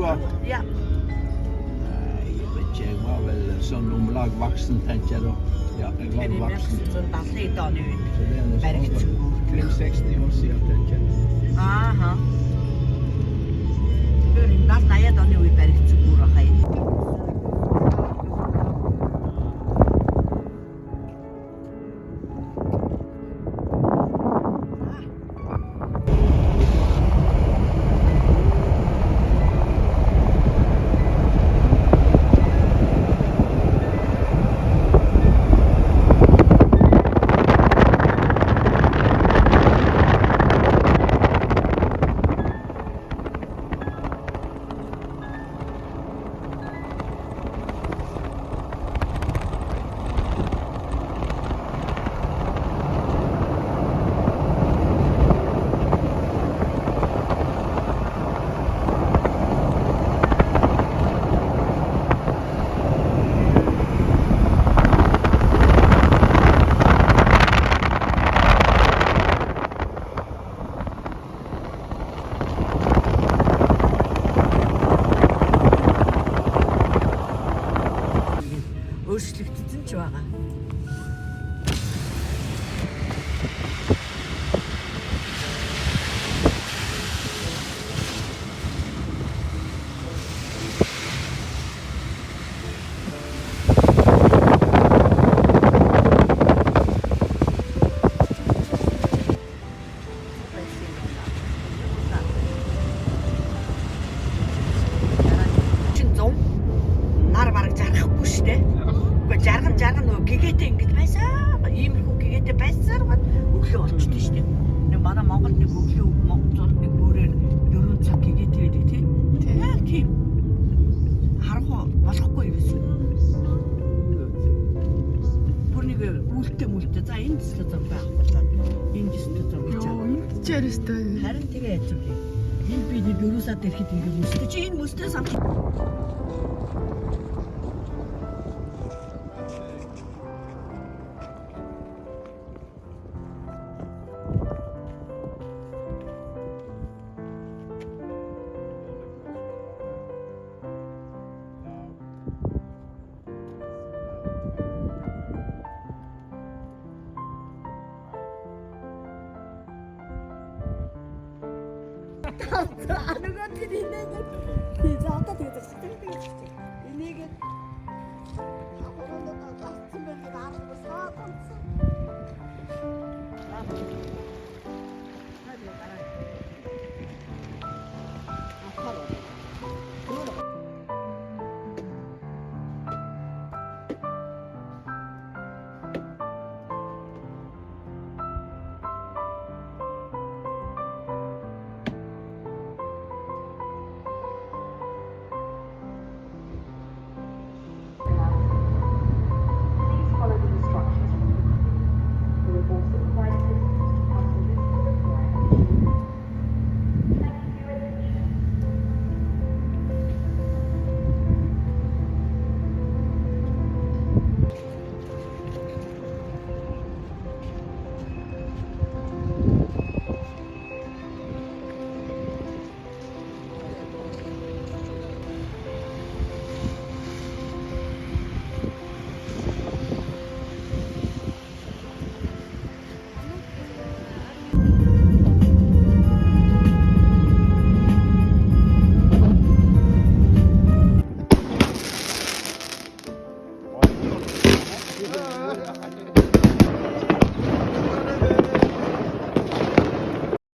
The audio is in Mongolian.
da? Ja. Jeg vet ikke, jeg var vel sånn omlag voksen, tenker jeg da. Ja, jeg var Det voksen. er sånn der litt an ut. Så det er nesten omkring 60 år siden, tenker jeg. Aha. Kyllä taas näet on juuri peritsukura hei. Өөрчлөгдсөн ч байгаа. Нар бараг жаргахгүй шүү дээ. Гэхдээ жарган нөгөө гэгээтэй ингэж байсан. Иймэрхүү гэгээтэй байсан гад өглөө болчихдээ шүү дээ. Нэг манай Монголд нэг өглөө Монголд нэг бүрээр 4 цаг гэгээтэй байдаг тийм. Яг тийм. Харахгүй болохгүй юм шүү. Бүр нэг үлтэ. За энэ дэслэ зам байхгүй л. Энэ дэслэ зам гэж байна. Энд ч яристай. Харин тэгээ яж юм. Энэ би нэг 4 сар ирэхэд ингэ мөстө чи энэ мөстөө самч. Ano ka tinignan?